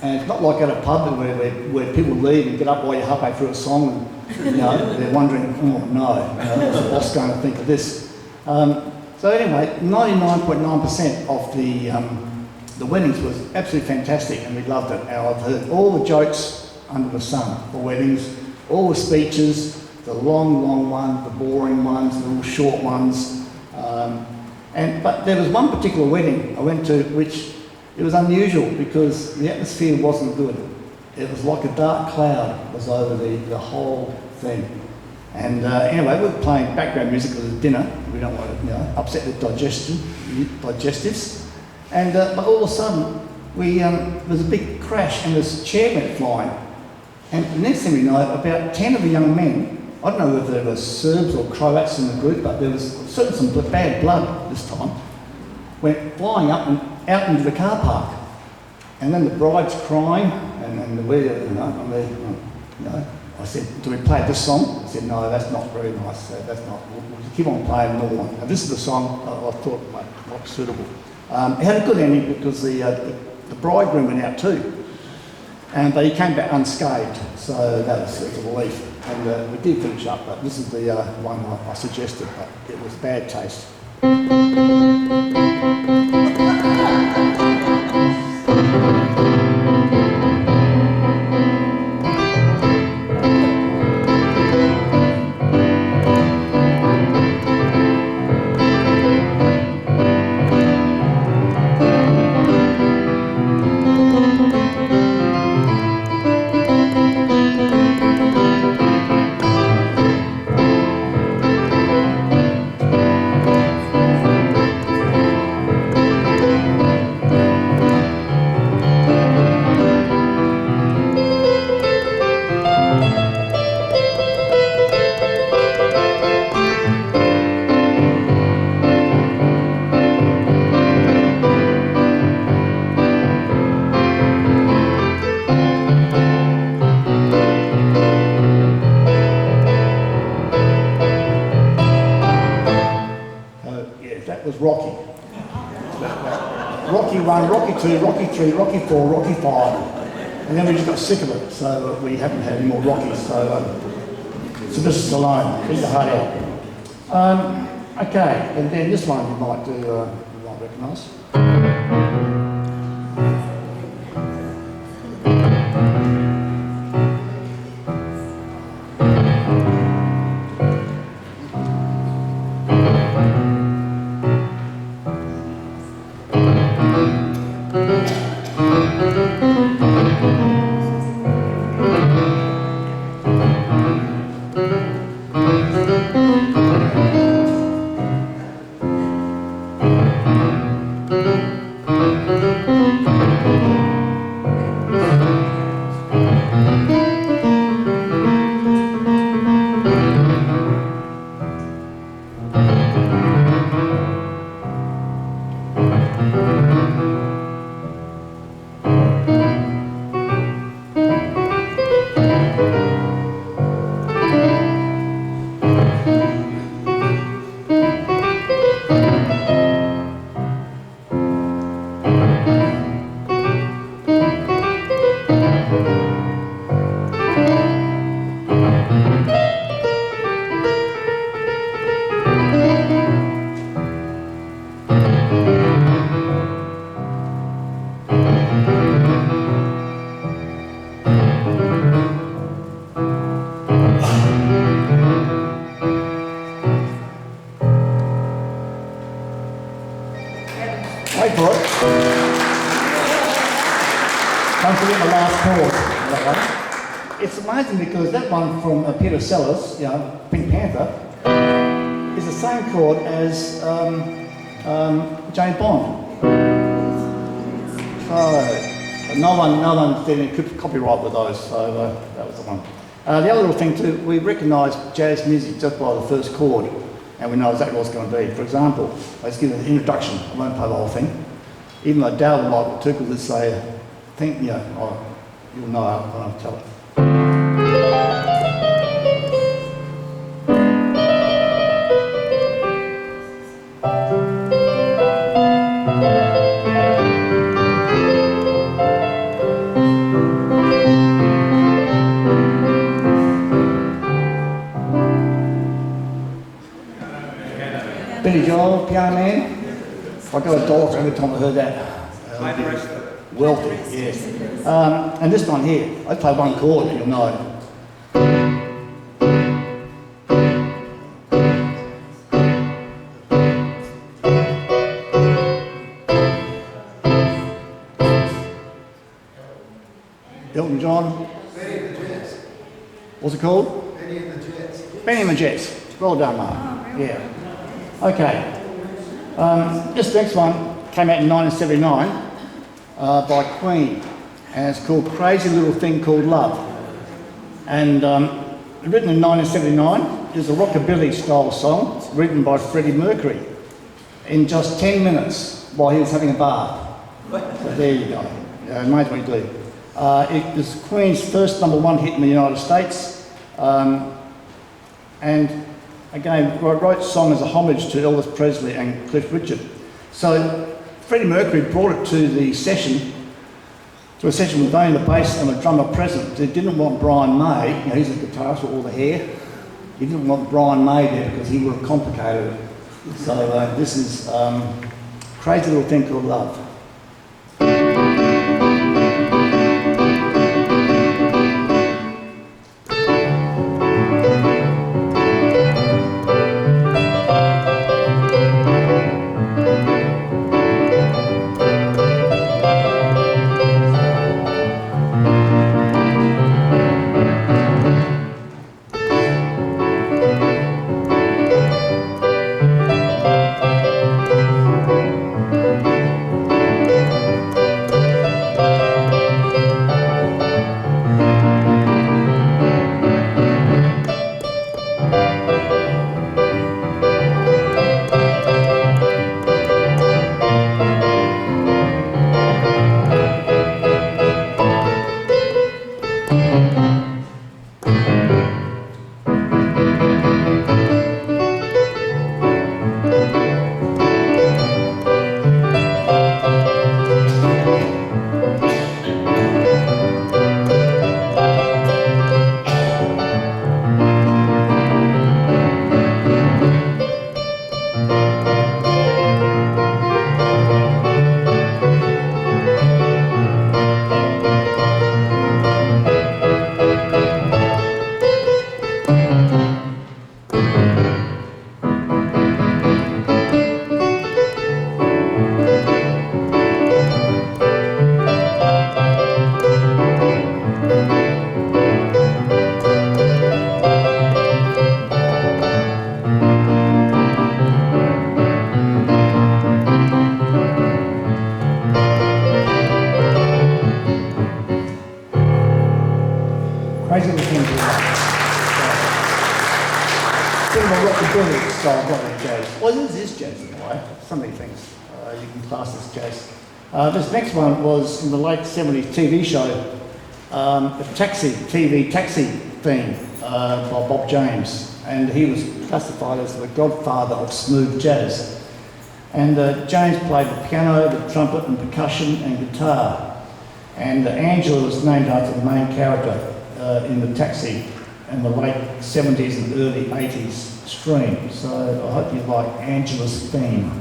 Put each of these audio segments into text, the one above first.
And it's not like at a pub where people leave and get up while you're halfway through a song and they're wondering, oh no, what's the boss going to think of this? So anyway, 99.9% of the weddings was absolutely fantastic and we loved it. And I've heard all the jokes under the sun for weddings, all the speeches, the long ones, the boring ones, the little short ones. But there was one particular wedding I went to which it was unusual because the atmosphere wasn't good. It was like a dark cloud was over the whole thing. And anyway, we were playing background music at the dinner. We don't want to upset the digestives. And but all of a sudden, there was a big crash and this chair went flying. And the next thing we know, about 10 of the young men, I don't know whether there were Serbs or Croats in the group, but there was certainly some bad blood this time, went flying up and out into the car park. And then the bride's crying, and I said, do we play this song? I said, no, that's not very nice. That's not, we'll keep on playing another one. And this is the song I thought might suitable. It had a good ending because the bridegroom went out too. But he came back unscathed, so that was a relief. And we did finish up, but this is the one I suggested, but it was bad taste. Was Rocky. Rocky 1, Rocky 2, Rocky 3, Rocky 4, Rocky 5. And then we just got sick of it, so we haven't had any more Rockies. So Sylvester Stallone, keep the heart out. Okay, and then this one you might recognise. Wait for it. Don't forget the last chord. That one. It's amazing because that one from Peter Sellers, Pink Panther, is the same chord as James Bond. So no one did any copyright with those. So that was the one. The other little thing too, we recognise jazz music just by the first chord, and we know exactly what it's going to be. For example, let's give an introduction. I won't play the whole thing, even though Dale would like it too, because it's a thing. You'll know when I tell it. Andy Joel, Piano Man. I got a dollar for every time I heard that. Wealthy, yes. And this one here, I play one chord, you'll know. Elton John. Benny and the Jets. What's it called? Benny and the Jets. Benny and the Jets. Well done, Mark. Yeah. Okay. This next one came out in 1979 by Queen, and it's called Crazy Little Thing Called Love. And written in 1979, it's a rockabilly style song written by Freddie Mercury in just 10 minutes while he was having a bath. So there you go. Amazing what you do. It was Queen's first #1 hit in the United States, and again, I wrote the song as a homage to Elvis Presley and Cliff Richard. So Freddie Mercury brought it to a session with only the bass and the drummer present. He didn't want Brian May, he's the guitarist with all the hair. He didn't want Brian May there because he would have complicated it. So this is Crazy Little Thing Called Love. Crazy Little Thing Called Love. Bit of a rockabilly style, not really jazz. Well, this is jazz in a way. Some of the things you can class as jazz. This next one was in the late 70s TV show, the TV taxi theme by Bob James. And he was classified as the godfather of smooth jazz. And James played the piano, the trumpet and percussion and guitar. And Angela was named after the main character in the Taxi in the late 70s and early 80s stream. So I hope you like Angela's theme.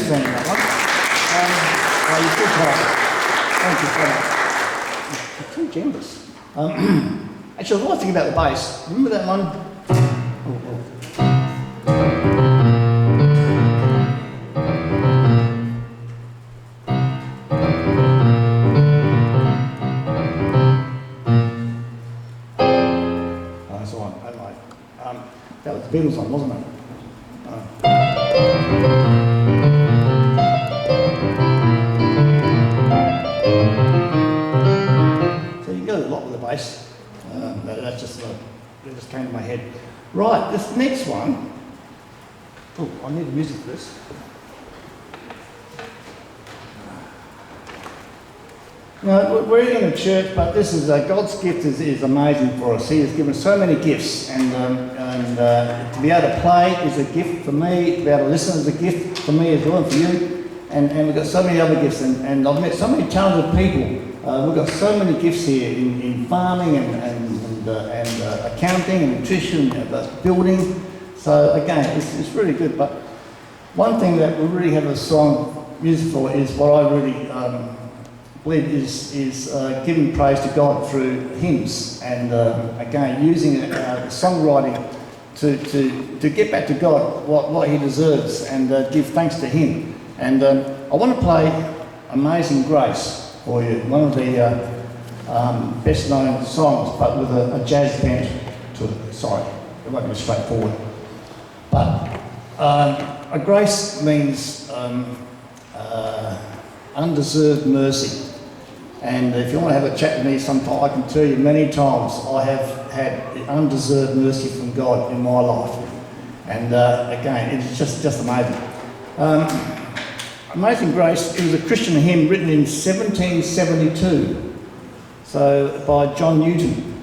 singing that one. You took that. Thank you for that. You're too generous. Actually, I was thinking about the bass. Remember that one? That's the one. I like. That was the Beatles one, wasn't it? So you go a lot with the bass. That just came to my head. Right, this next one. Oh, I need the music for this. Now, we're in a church, but this is God's gift is amazing for us. He has given so many gifts, and to be able to play is a gift for me. To be able to listen is a gift for me as well, and for you. And we've got so many other gifts, and I've met so many talented people. We've got so many gifts here in farming and accounting and nutrition, building. So again, it's really good. But one thing that we really have a song music for is what I really believe is giving praise to God through hymns, and again using songwriting to get back to God what He deserves, and give thanks to Him. And I want to play "Amazing Grace" for you, one of the best known songs, but with a jazz bent to it. Sorry, it won't be straightforward. But a grace means undeserved mercy. And if you want to have a chat with me sometime, I can tell you many times I have had undeserved mercy from God in my life. And again, it's just amazing. Amazing Grace is a Christian hymn written in 1772, so by John Newton.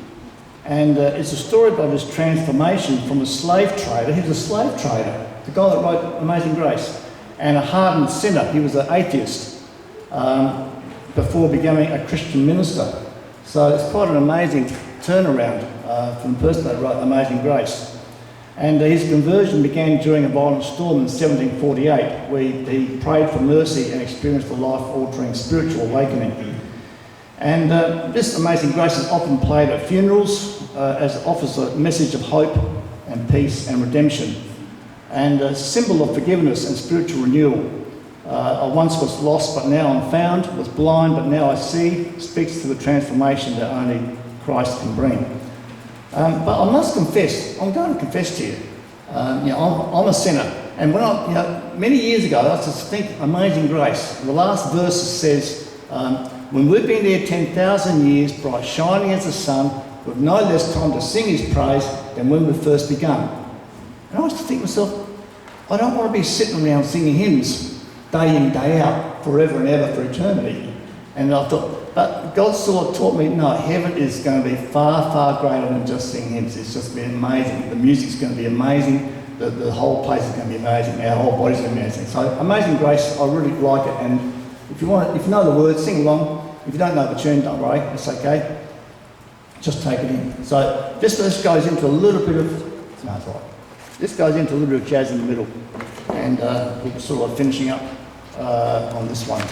And it's a story about his transformation from a slave trader. He was a slave trader, the guy that wrote Amazing Grace, and a hardened sinner. He was an atheist before becoming a Christian minister. So it's quite an amazing turnaround from the person that wrote Amazing Grace. And his conversion began during a violent storm in 1748, where he prayed for mercy and experienced a life-altering spiritual awakening. And this Amazing Grace is often played at funerals as it offers a message of hope and peace and redemption, and a symbol of forgiveness and spiritual renewal. I once was lost, but now I'm found, was blind, but now I see, speaks to the transformation that only Christ can bring. But I must confess, I'm going to confess to you, I'm a sinner. And when many years ago, I used to think Amazing Grace. The last verse says, when we've been there 10,000 years, bright shining as the sun, with no less time to sing His praise than when we first begun. And I used to think to myself, I don't want to be sitting around singing hymns day in, day out, forever and ever for eternity. And I thought, but God sort of taught me, no, heaven is going to be far, far greater than just singing hymns. It's just been amazing. The music's going to be amazing. The whole place is going to be amazing. Our whole body's going to be amazing. So Amazing Grace, I really like it. And if you know the words, sing along. If you don't know the tune, don't worry, it's okay. Just take it in. So this verse goes into a little bit of, no, it's all right. This goes into a little bit of jazz in the middle. And we're sort of finishing up on this one.